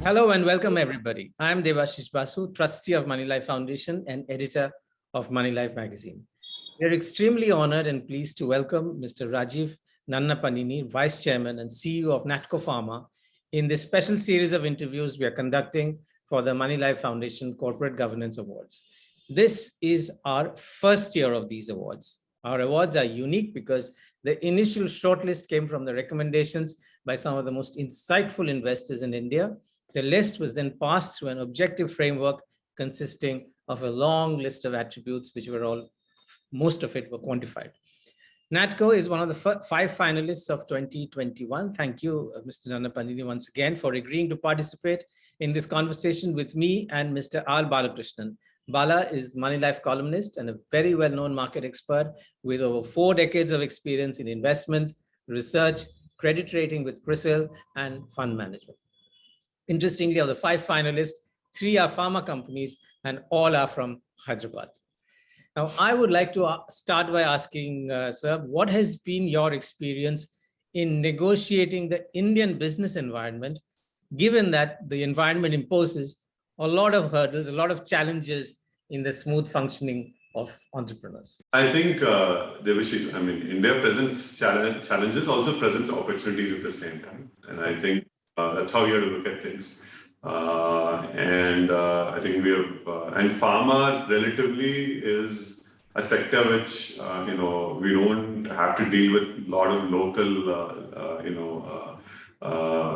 Hello and welcome everybody. I'm Devashish Basu, trustee of Moneylife Foundation and editor of Moneylife magazine. We are extremely honored and pleased to welcome Mr. Rajeev Nannapaneni, Vice Chairman and CEO of Natco Pharma, in this special series of interviews we are conducting for the Moneylife Foundation Corporate Governance Awards. This is our first year of these awards. Our awards are unique because the initial shortlist came from the recommendations by some of the most insightful investors in India. The list was then passed through an objective framework consisting of a long list of attributes, which were all, most of it were quantified. Natco is one of the 5 finalists of 2021. Thank you, Mr. Nannapaneni, once again for agreeing to participate in this conversation with me and Mr. R. Balakrishnan. Bala is Moneylife columnist and a very well-known market expert with over 4 decades of experience in investments, research, credit rating with CRISIL, and fund management. Interestingly, of the 5 finalists, 3 are pharma companies and all are from Hyderabad. Now, I would like to start by asking, sir, what has been your experience in negotiating the Indian business environment, given that the environment imposes a lot of hurdles, a lot of challenges in the smooth functioning of entrepreneurs? I think, Devashish, India presents challenges, also presents opportunities at the same time. And I think that's how you have to look at things. I think we have, and pharma relatively is a sector which, we don't have to deal with a lot of local,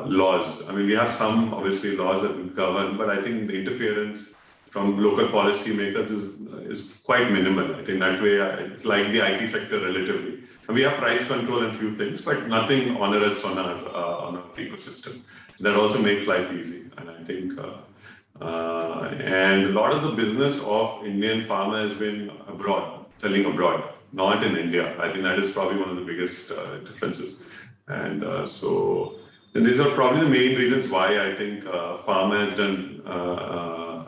laws. We have some, obviously, laws that govern, but I think the interference from local policy makers is quite minimal. I think that way, it's like the IT sector relatively. And we have price control and few things, but nothing onerous on our ecosystem. That also makes life easy. And I think, and a lot of the business of Indian pharma has been abroad, selling abroad, not in India. I think that is probably one of the biggest differences. And and these are probably the main reasons why I think pharma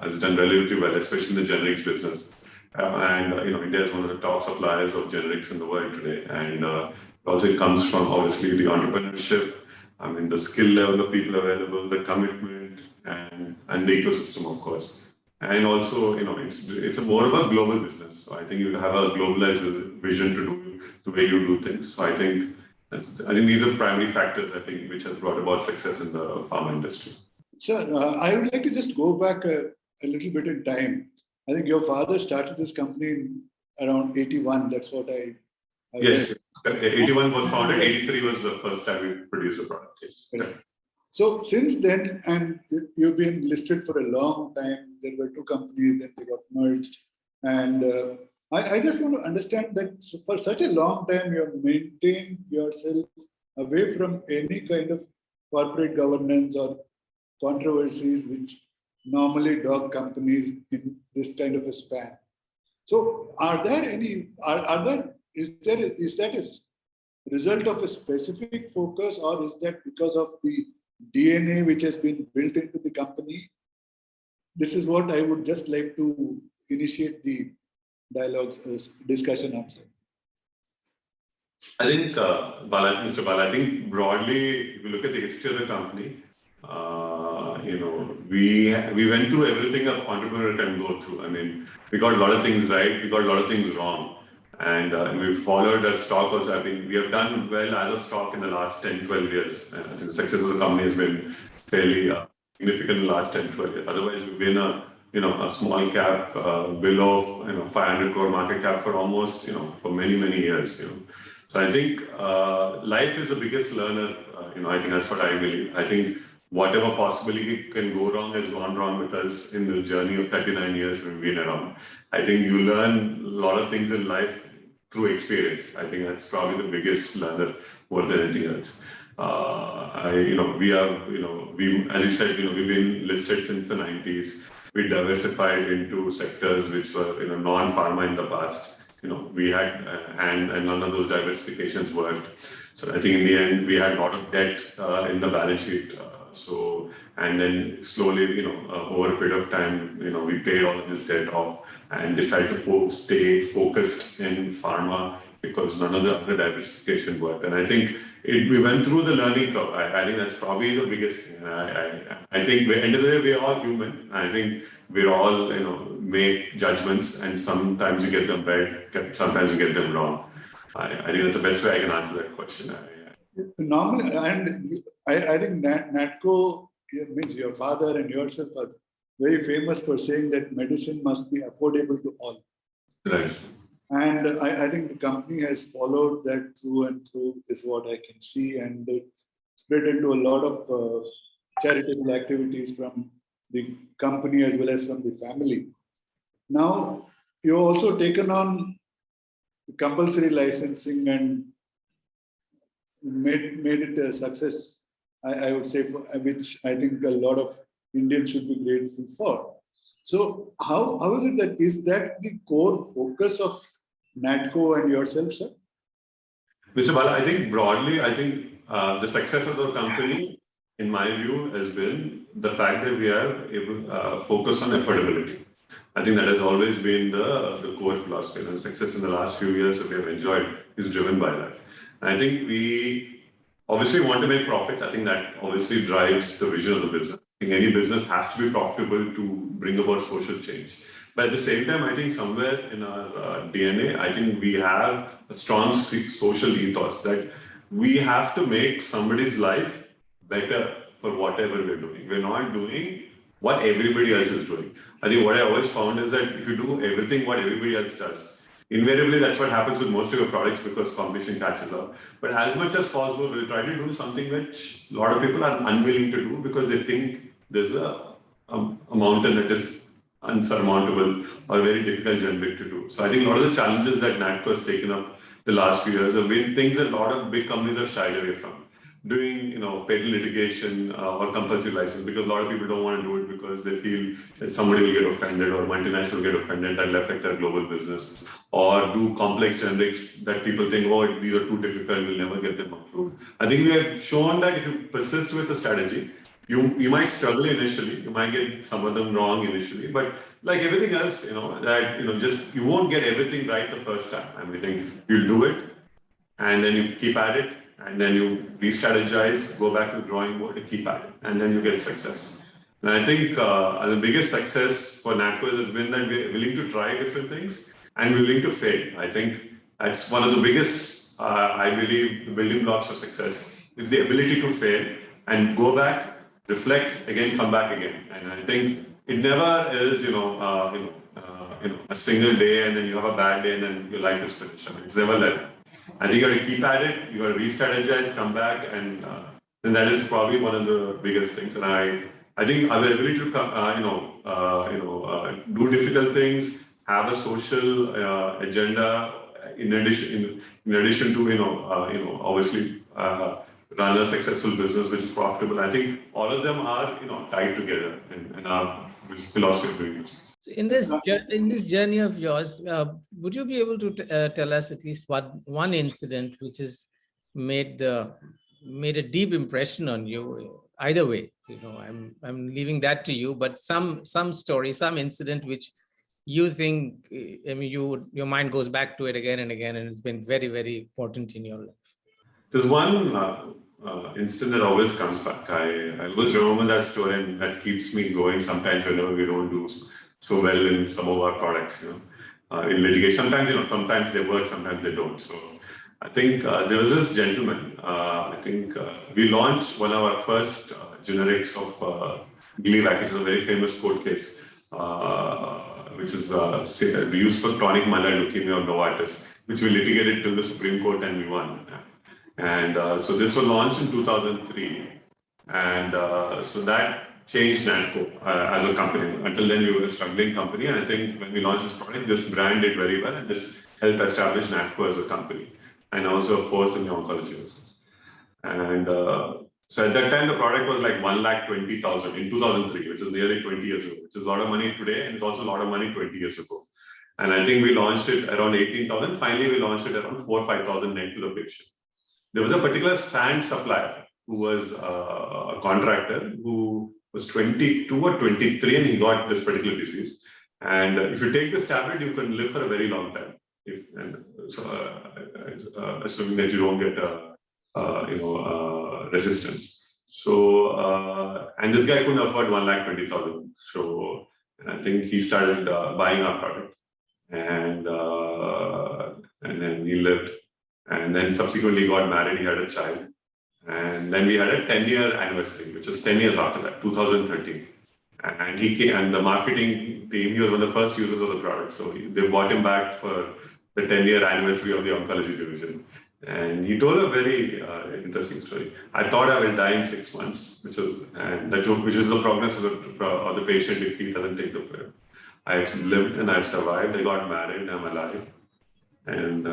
has done relatively well, especially in the generics business. India is one of the top suppliers of generics in the world today. And also it comes from obviously the entrepreneurship, the skill level of people available, the commitment, and the ecosystem, of course. And also, it's more of a global business. So I think you have a globalized vision to do the way you do things. So I think these are primary factors, which has brought about success in the pharma industry. Sir, I would like to just go back a little bit in time. I think your father started this company in around 81. That's what I yes, 81 was founded. 83 was the first time we produced a product. Yes. Right. So since then, and you've been listed for a long time, there were 2 companies, then they got merged. And I just want to understand that for such a long time, you have maintained yourself away from any kind of corporate governance or controversies which normally dog companies in this kind of a span. So is that a result of a specific focus, or is that because of the DNA which has been built into the company? This is what I would just like to initiate the dialogue discussion on. I think, Mr. Bala, I think broadly, if you look at the history of the company, we went through everything an entrepreneur can go through. We got a lot of things right, we got a lot of things wrong. And we followed our stock also. We have done well as a stock in the last 10, 12 years. I think the success of the company has been fairly significant in the last 10, 12 years. Otherwise, we've been a small cap below 500 crore market cap for almost for many years. So I think life is the biggest learner. I think that's what I believe. I think whatever possibly can go wrong has gone wrong with us in the journey of 39 years we've been around. I think you learn a lot of things in life through experience. I think that's probably the biggest learner more than anything else. We as you said, we've been listed since the 90s. We diversified into sectors which were non-pharma in the past. We had, and none of those diversifications worked. So I think in the end, we had a lot of debt in the balance sheet. And then slowly, over a period of time, we paid all of this debt off and decided to stay focused in pharma because none of the other diversification worked. And I think we went through the learning curve. I think that's probably the biggest thing. I think at the end of the day, we're all human. I think we're all, make judgments, and sometimes you get them right, sometimes you get them wrong. I think that's the best way I can answer that question. Normally, and I think Natco, means your father and yourself are very famous for saying that medicine must be affordable to all. Right. And I think the company has followed that through and through, is what I can see, and it spread into a lot of charitable activities from the company as well as from the family. Now, you've also taken on compulsory licensing and made it a success, I would say, which I think a lot of Indians should be grateful for. So how is it that, is that the core focus of Natco and yourself, sir? Mr. Bala, I think broadly, the success of the company, in my view, has been the fact that we are able to focus on affordability. I think that has always been the core philosophy, and the success in the last few years that we have enjoyed is driven by that. And I think we obviously want to make profits. I think that obviously drives the vision of the business. I think any business has to be profitable to bring about social change. But at the same time, I think somewhere in our DNA, I think we have a strong social ethos that we have to make somebody's life better for whatever we're doing. We're not doing what everybody else is doing. I think what I always found is that if you do everything what everybody else does, invariably that's what happens with most of your products because competition catches up. But as much as possible, we'll try to do something which a lot of people are unwilling to do because they think there's a mountain that is unsurmountable or very difficult generic to do. So I think a lot of the challenges that Natco has taken up the last few years have been things that a lot of big companies have shied away from. Doing, patent litigation or compulsory license, because a lot of people don't want to do it because they feel that somebody will get offended or multinational will get offended and will affect their global business, or do complex generics that people think, oh, these are too difficult, we'll never get them approved. I think we have shown that if you persist with a strategy, you might struggle initially, you might get some of them wrong initially, but like everything else, just you won't get everything right the first time. I mean, you'll do it, and then you keep at it, and then you re-strategize, go back to the drawing board and keep at it, and then you get success. And I think the biggest success for Natco has been that we're willing to try different things and willing to fail. I think that's one of the biggest, I believe, the building blocks of success is the ability to fail and go back, reflect, again, come back again. And I think it never is, a single day and then you have a bad day and then your life is finished. I mean, it's never like that. I think you got to keep at it, you got to re-strategize, come back, and that is probably one of the biggest things. And I think our ability to do difficult things, have a social agenda, in addition to obviously run a successful business which is profitable. I think all of them are tied together in our philosophy of doing business. So in this journey of yours, would you be able to tell us at least one incident which has made a deep impression on you? Either way, I'm leaving that to you. But some story, some incident which you think, your mind goes back to it again and again, and it's been very, very important in your life. There's one incident that always comes back. I always remember that story, and that keeps me going sometimes whenever we don't do so well in some of our products, in litigation. Sometimes they work, sometimes they don't. So I think there was this gentleman, we launched one of our first generics of Gleevec, which is a very famous court case, which is used for chronic myeloid leukemia of Novartis, which we litigated to the Supreme Court and we won. And so this was launched in 2003. And so that changed Natco as a company. Until then, we were a struggling company. And I think when we launched this product, this brand did very well. And this helped establish Natco as a company and also a force in the oncology business. And so at that time, the product was like 1,20,000 in 2003, which is nearly 20 years ago, which is a lot of money today. And it's also a lot of money 20 years ago. And I think we launched it around 18,000. Finally, we launched it around 4,000 or 5,000 net to the patient. There was a particular sand supplier who was a contractor who was 22 or 23 and he got this particular disease. And if you take this tablet, you can live for a very long time. assuming that you don't get resistance. So and this guy couldn't afford 1,20,000. So I think he started buying our product, and then he lived, and then subsequently got married. He had a child, and then we had a 10-year anniversary, which was 10 years after that, 2013. And he came, and the marketing team, he was one of the first users of the product. So they bought him back for the 10-year anniversary of the oncology division. And he told a very interesting story. I thought I will die in 6 months, which is the prognosis of the patient if he doesn't take the pill. I've lived and I've survived. I got married, I'm alive. And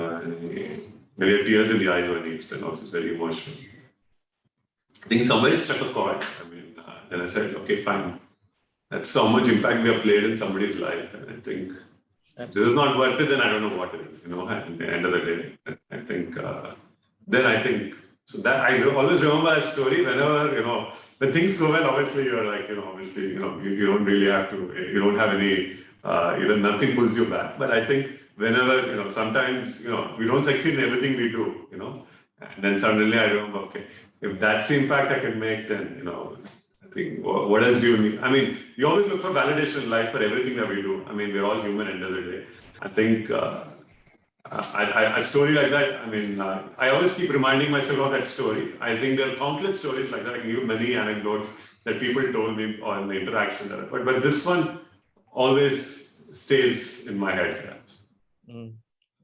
maybe had tears in the eyes when he explained. Also, it's very emotional. I think somebody struck a chord. Then I said, okay, fine. That's so much impact we have played in somebody's life. And I think this is not worth it, then I don't know what it is, at the end of the day. I think, so that I always remember that story whenever, when things go well, obviously you're like, obviously, you don't really have to, you don't have any, nothing pulls you back. But I think whenever, sometimes, we don't succeed in everything we do, and then suddenly I remember, okay, if that's the impact I can make, then, I think, what else do you need? You always look for validation in life for everything that we do. We're all human at the end of the day. I think a story like that, I always keep reminding myself of that story. I think there are countless stories like that. I can give many anecdotes that people told me on the interaction. But this one always stays in my head.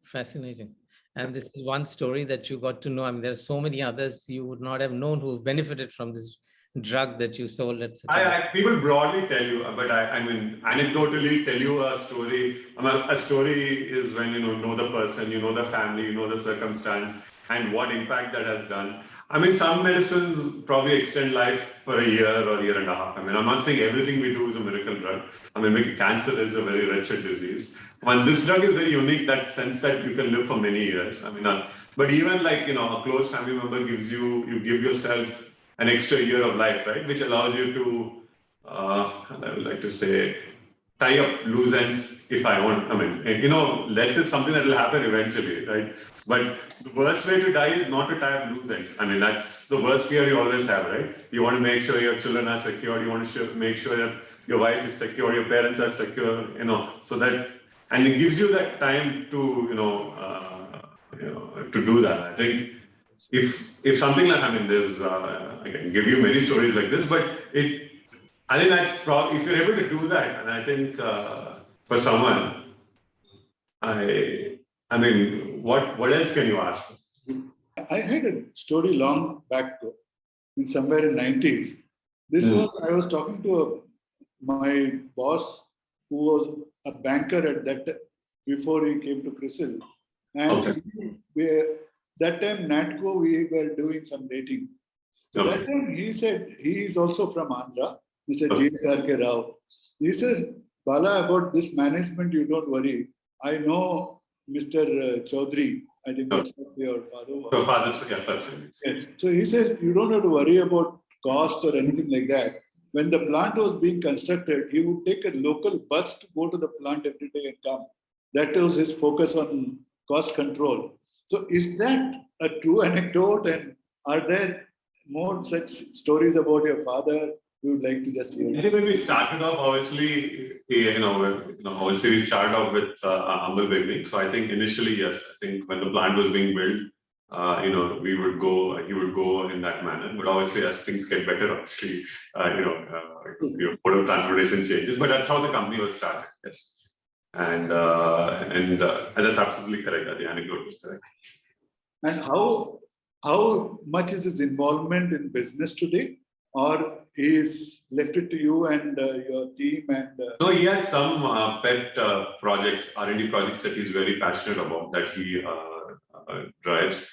Fascinating. And this is one story that you got to know. There are so many others you would not have known who benefited from this drug that you sold at such people broadly tell you, but anecdotally tell you a story. A story is when you know the person, you know the family, you know the circumstance, and what impact that has done. Some medicines probably extend life for a year or year and a half. I'm not saying everything we do is a miracle drug. Maybe cancer is a very wretched disease. This drug is very unique, that sense that you can live for many years. But even like, a close family member you give yourself an extra year of life, right? Which allows you to, and I would like to say, tie up loose ends if I want. Death is something that will happen eventually, right? But the worst way to die is not to tie up loose ends. That's the worst fear you always have, right? You want to make sure your children are secure. You want to make sure that your wife is secure, your parents are secure, so that, and it gives you that time to, to do that. I think if something like, there's, I can give you many stories like this, but I think that's probably, if you're able to do that, and I think for someone, what else can you ask for? I had a story long back, somewhere in 90s. This was, I was talking to my boss, who was a banker at that before he came to CRISIL. And that time, Natco, we were doing some dating. So that time he said, he is also from Andhra, Mr. G.R.K. Rao. He says, Bala, about this management, you don't worry. I know Mr. Chaudhary. I think that's what your father was. Your father's, yes. So he says, you don't have to worry about cost or anything like that. When the plant was being constructed, he would take a local bus to go to the plant every day and come. That was his focus on cost control. So is that a true anecdote, and are there more such stories about your father you would like to just hear? I think when we started off, obviously, obviously we started off with a humble beginning. So I think initially, yes, I think when the plant was being built, he would go in that manner. But obviously, as things get better, obviously, mode of transportation changes. But that's how the company was started, yes. And that's absolutely correct. The anecdote is correct. And how much is his involvement in business today, or he's left it to you and your team? And no, he has some pet projects, R&D projects that he's very passionate about, that he drives.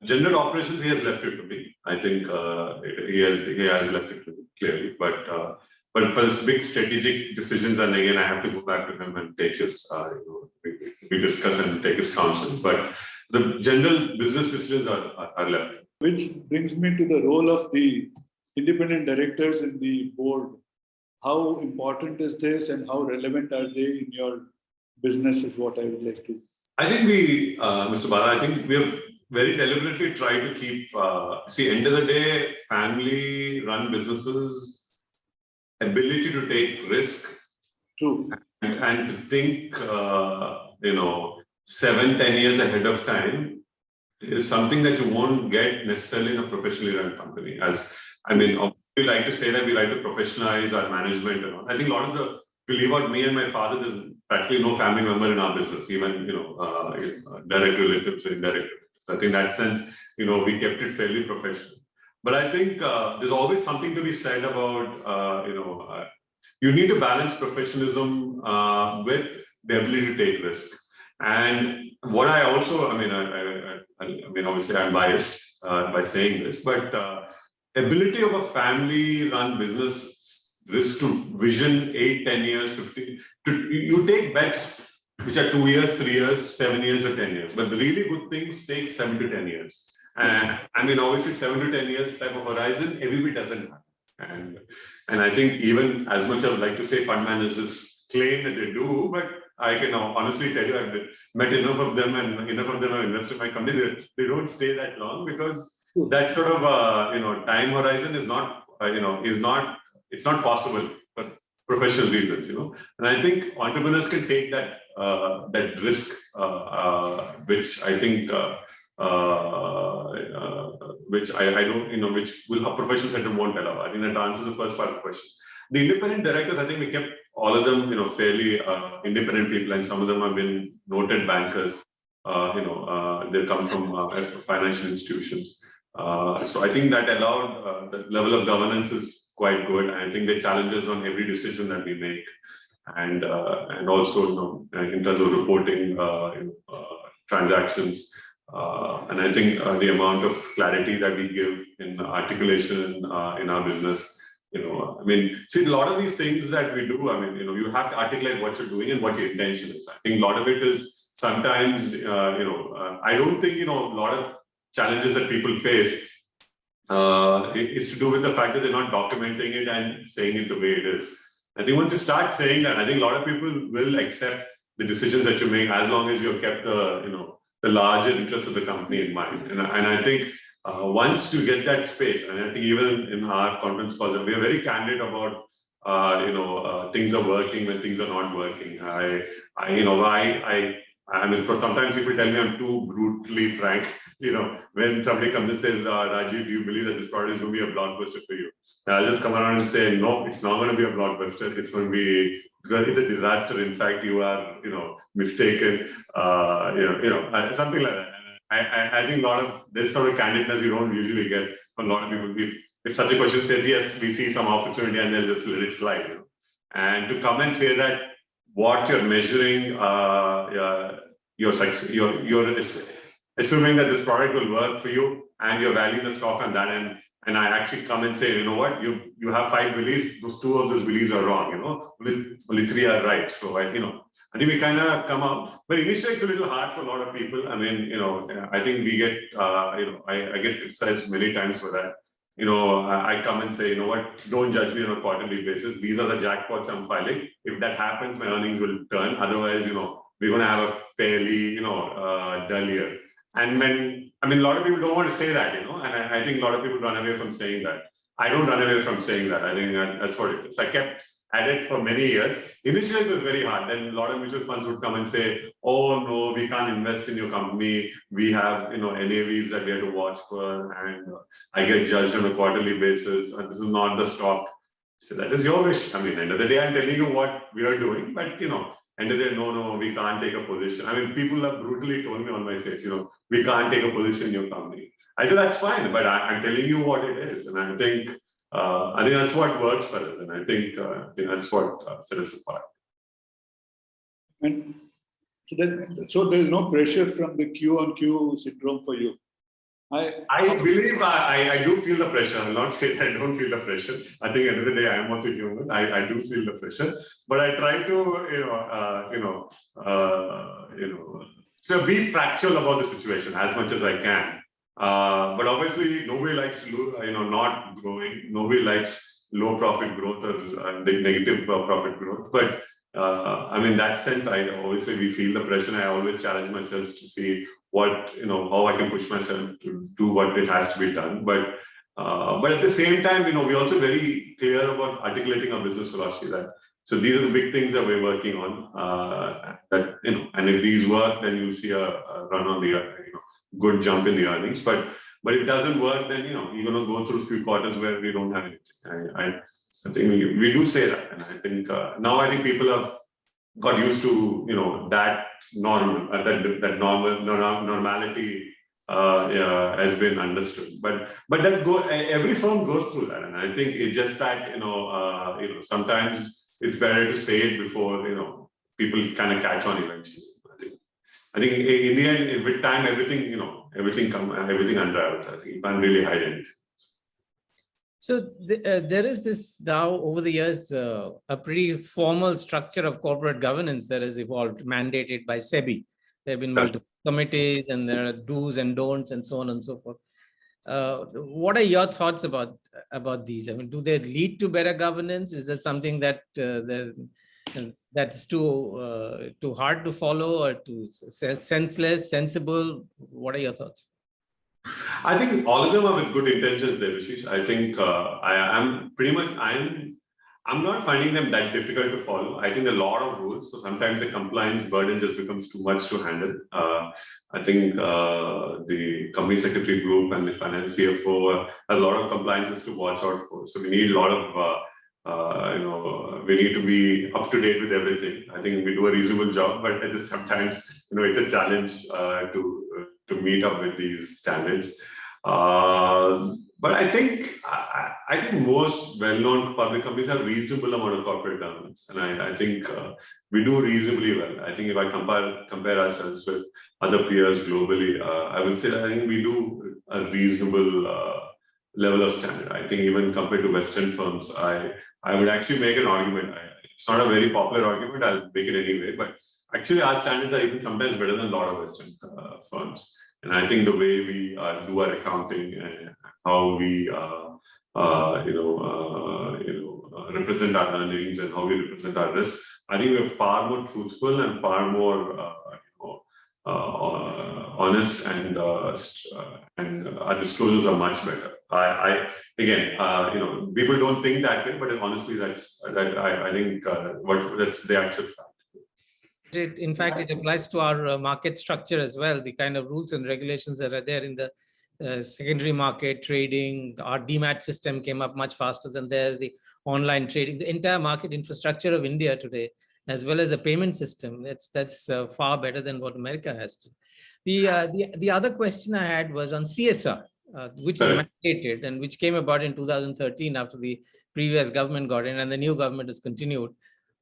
General operations, he has left it to me. I think he has left it to me clearly, but for his big strategic decisions, and again, I have to go back to him and take his, we discuss and take his counsel. But the general business decisions are left. Which brings me to the role of the independent directors in the board. How important is this, and how relevant are they in your business is what I would like to. I think Mr. Bala, I think we have very deliberately tried to keep, end of the day, family-run businesses, ability to take risk, True. and to think, 7-10 years ahead of time is something that you won't get necessarily in a professionally run company. We like to say that we like to professionalize our management and all. I think a lot of if you leave out me and my father, there's practically no family member in our business, even, direct relatives, indirect relatives. I think in that sense, we kept it fairly professional. But I think there's always something to be said about, you need to balance professionalism with the ability to take risks. And what I also, obviously I'm biased by saying this, but ability of a family-run business, risk to vision 8, 10 years, 15, you take bets which are 2 years, 3 years, 7 years, or 10 years. But the really good things take 7 to 10 years. And obviously 7 to 10 years type of horizon, everybody doesn't have. And I think even as much as I would like to say fund managers claim that they do, but I can honestly tell you I've met enough of them and enough of them have invested in my company. They don't stay that long because that sort of time horizon is not it's not possible for professional reasons. And I think entrepreneurs can take that risk, which I think which I don't which a professional center won't allow. I think that answers the first part of the question. The independent directors, I think we kept all of them, fairly independent people, and some of them have been noted bankers. They come from financial institutions. So I think that allowed the level of governance is quite good. I think they challenge us on every decision that we make, and also in terms of reporting transactions. And I think the amount of clarity that we give in articulation in our business. See, a lot of these things that we do, you have to articulate what you're doing and what your intention is. I think a lot of it is sometimes, I don't think, a lot of challenges that people face is to do with the fact that they're not documenting it and saying it the way it is. I think once you start saying that, I think a lot of people will accept the decisions that you make as long as you've kept the larger interest of the company in mind. And I think once you get that space, and I think even in our conference calls, we are very candid about things are working when things are not working. Sometimes people tell me I'm too brutally frank. When somebody comes and says, Rajiv, do you believe that this product is going to be a blockbuster for you? And I'll just come around and say, no, it's not going to be a blockbuster. It's going to be, it's a disaster. In fact, you are, mistaken. Something like that. I think a lot of this sort of candidness you don't usually get from a lot of people. If such a question says, yes, we see some opportunity, and they'll just let it slide. And to come and say that what you're measuring, you're assuming that this product will work for you, and you're valuing the stock on that. And I actually come and say, you know what, you have 5 beliefs, those 2 of those beliefs are wrong, only 3 are right. So I think we kind of come out, but initially it's a little hard for a lot of people. I think we get, I get criticized many times for that. I come and say, you know what, don't judge me on a quarterly basis. These are the jackpots I'm filing. If that happens, my earnings will turn. Otherwise, we're going to have a fairly, dull year. And when, a lot of people don't want to say that, and I think a lot of people run away from saying that. I don't run away from saying that. I think that's what it is. I kept at it for many years. Initially, it was very hard. Then a lot of mutual funds would come and say, oh, no, we can't invest in your company. We have, NAVs that we have to watch for. And I get judged on a quarterly basis. And this is not the stock. So that is your wish. End of the day, I'm telling you what we are doing. But, end of the day, no, we can't take a position. People have brutally told me on my face, we can't take a position in your company. I said, that's fine, but I'm telling you what it is. And I think that's what works for us. And I think that's what set us apart. And so there's no pressure from the Q on Q syndrome for you. I believe I do feel the pressure. I'm not saying I don't feel the pressure. I think at the end of the day, I am also human. I do feel the pressure, but I try to be factual about the situation as much as I can. But obviously, nobody likes not growing. Nobody likes low profit growth or negative profit growth. But I mean, in that sense, obviously we feel the pressure. I always challenge myself to see what, how I can push myself to do what it has to be done. But at the same time, we're also very clear about articulating our business philosophy. So these are the big things that we're working on. And if these work, then you'll see a run on the good jump in the earnings. But if it doesn't work, then you're going to go through a few quarters where we don't have anything. I think we do say that, and I think now I think people have got used to that normal, that normality has been understood. But every firm goes through that, and I think it's just that sometimes it's better to say it before people kind of catch on eventually. I think in the end, with time, everything unravels. I think you can't really hide anything. So there is this now over the years, a pretty formal structure of corporate governance that has evolved, mandated by SEBI. There have been multiple committees and there are do's and don'ts and so on and so forth. What are your thoughts about these? I mean, do they lead to better governance? Is that something that that's too hard to follow or too senseless, sensible? What are your thoughts? I think all of them are with good intentions, Devashish. I think I'm not finding them that difficult to follow. I think there are a lot of rules, so sometimes the compliance burden just becomes too much to handle. I think the company secretary group and the finance CFO has a lot of compliances to watch out for. So we need a lot of, we need to be up to date with everything. I think we do a reasonable job, but it is sometimes, it's a challenge to meet up with these standards. But I think most well-known public companies have reasonable amount of corporate governance, and I think we do reasonably well. I think if I compare ourselves with other peers globally, I would say that I think we do a reasonable level of standard. I think even compared to Western firms, I would actually make an argument. It's not a very popular argument. I'll make it anyway, but actually our standards are even sometimes better than a lot of Western firms. And I think the way we do our accounting and how we represent our earnings and how we represent our risks, I think we're far more truthful and far more honest, and our disclosures are much better. People don't think that way, but honestly, I think that's the actual fact. In fact, it applies to our market structure as well. The kind of rules and regulations that are there in the secondary market trading, our DMAT system came up much faster than theirs. The online trading, the entire market infrastructure of India today, as well as the payment system, that's far better than what America has to. The other question I had was on CSR, which is mandated and which came about in 2013 after the previous government got in and the new government has continued.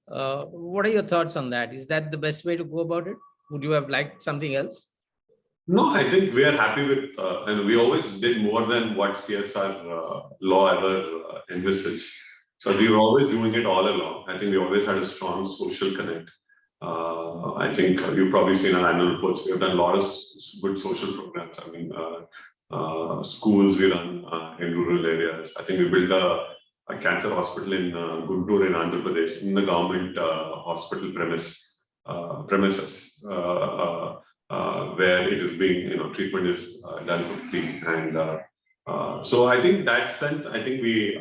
What are your thoughts on that? Is that the best way to go about it? Would you have liked something else? No, I think we are happy with, and we always did more than what CSR law ever envisaged. So we were always doing it all along. I think we always had a strong social connect. I think you've probably seen our annual reports. We have done a lot of good social programs. I mean, schools we run in rural areas. I think we built a cancer hospital in Guntur in Andhra Pradesh in the government hospital premises where it is being, treatment is done for free. And so I think that sense, I think we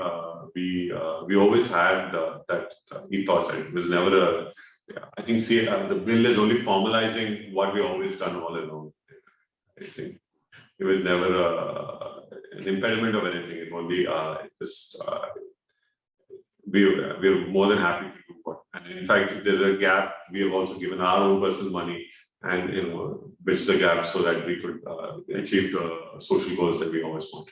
always had that ethos. It was never I think the bill is only formalizing what we always done all along. I think it was never an impediment of anything. It only we're more than happy to do what. And in fact, if there's a gap, we have also given our own personal money and bridge the gap so that we could achieve the social goals that we always want.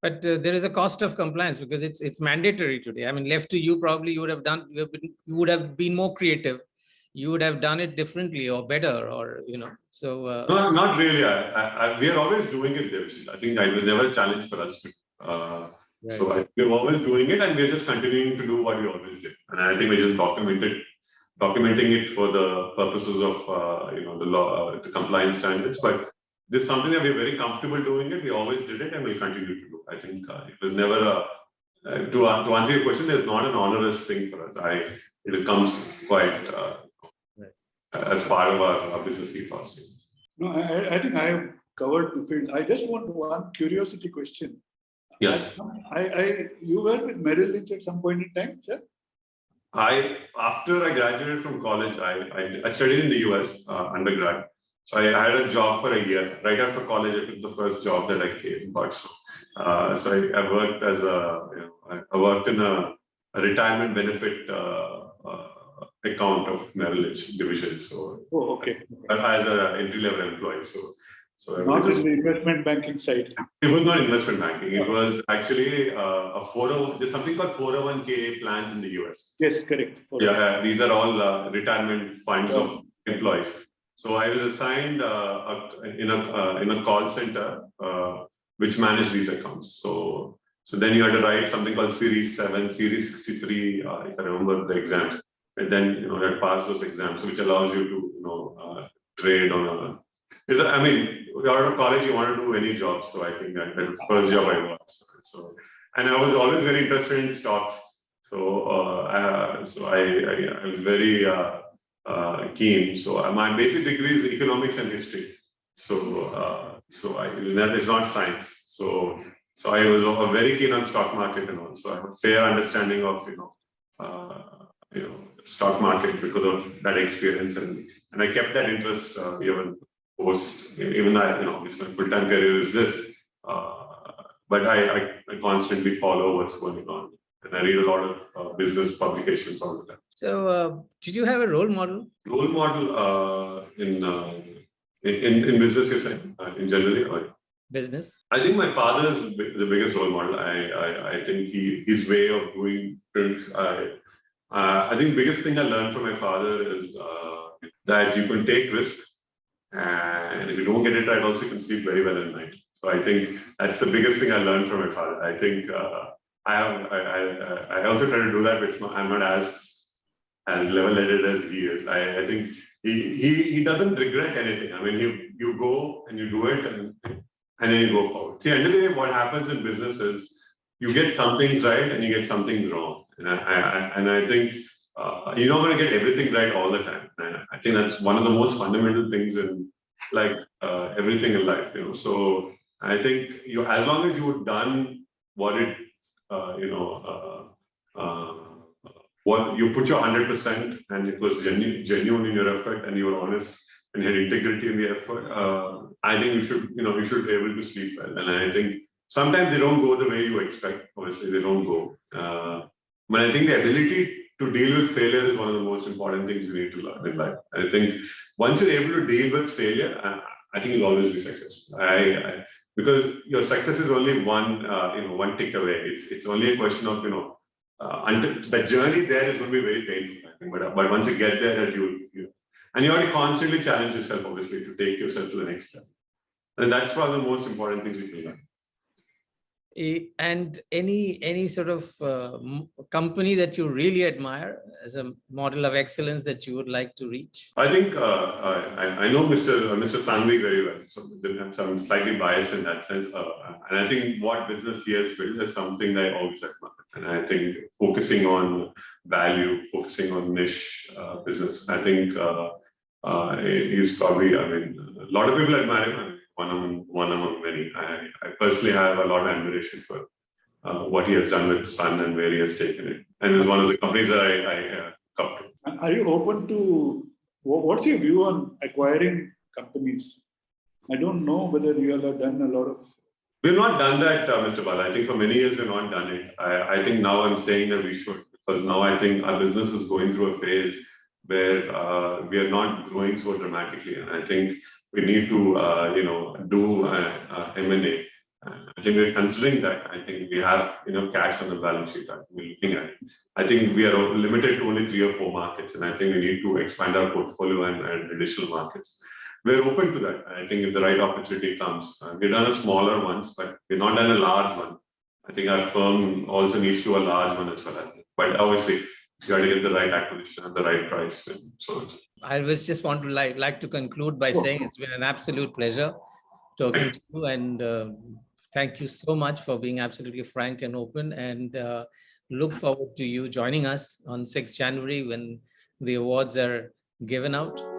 But there is a cost of compliance because it's mandatory today. I mean, left to you, probably you would have been more creative. You would have done it differently or better, or So no, not really. We are always doing it, Devashish. I think it was never a challenge for us to. Right. So we're always doing it, and we're just continuing to do what we always did. And I think we're just documenting it for the purposes of the law, the compliance standards. But this is something that we're very comfortable doing it. We always did it, and we'll continue to do. I think it was never to answer your question, there's not an onerous thing for us. It comes quite as part of our business ethos. No, I think I have covered the field. I just want one curiosity question. Yes. You were with Merrill Lynch at some point in time, sir? After I graduated from college, I studied in the US undergrad. So I had a job for a year. Right after college, I took the first job that I came got. So I worked I worked in a retirement benefit account of Merrill Lynch division. So okay. As an entry-level employee. So not in the investment banking side. It was not investment banking. It was actually there's something called 401k plans in the US. Yes, correct. These are all retirement funds of employees. So I was assigned in a call center which managed these accounts. So then you had to write something called Series 7, Series 63, if I remember the exams. And then you had to pass those exams, which allows you to trade on a. You're out of college, you want to do any job. So I think that was the first job I worked. And I was always very interested in stocks. So I was very keen. So my basic degree is economics and history. It's not science. So I was very keen on stock market and all. So I have a fair understanding of stock market because of that experience, and I kept that interest even post. Even though my full-time career is this, but I constantly follow what's going on, and I read a lot of business publications all the time. So, did you have a role model? Role model in business, you're saying, in generally, or business? I think my father is the biggest role model. I think his way of doing things. I think the biggest thing I learned from my father is that you can take risks, and if you don't get it right, also you can sleep very well at night. So I think that's the biggest thing I learned from my father. I think I also try to do that, but I'm not as level-headed as he is. I think he doesn't regret anything. I mean, you go and you do it, and then you go forward. See, at the end of the day, what happens in business is you get some things right and you get some things wrong. And I think you're not going to get everything right all the time. I think that's one of the most fundamental things in everything in life. So I think as long as you've done what you put your 100% and it was genuine in your effort and you were honest and had integrity in the effort, I think you should be able to sleep well. And I think sometimes they don't go the way you expect. Obviously, they don't go. But I think the ability to deal with failure is one of the most important things you need to learn in life. I think once you're able to deal with failure, I think you'll always be successful. Because your success is only one tick away. It's only a question of until the journey there is going to be very painful. I think, but once you get there, and you have to constantly challenge yourself, obviously, to take yourself to the next step. And that's one of the most important things you can learn. And any sort of company that you really admire as a model of excellence that you would like to reach? I think I know Mr. Sangvi very well, so I'm slightly biased in that sense. And I think what business he has built is something that I always admire. And I think focusing on value, focusing on niche business, I think he's probably, a lot of people admire him. One among many. I personally have a lot of admiration for what he has done with Sun and where he has taken it. And it's one of the companies that I come to. Are you open to, what's your view on acquiring companies? I don't know whether you have done a lot of... We've not done that, Mr. Bala. I think for many years we've not done it. I think now I'm saying that we should, because now I think our business is going through a phase where we are not growing so dramatically. And I think we need to, do M&A. I think we're considering that. I think we have cash on the balance sheet. We're looking at it. I think we are limited to only 3 or 4 markets, and I think we need to expand our portfolio and additional markets. We're open to that. I think if the right opportunity comes, we've done a smaller ones, but we've not done a large one. I think our firm also needs to do a large one as well. But obviously, you got to get the right acquisition at the right price. And so I just want to like to conclude by saying it's been an absolute pleasure talking to you, and Thank you so much for being absolutely frank and open, and look forward to you joining us on 6th January when the awards are given out.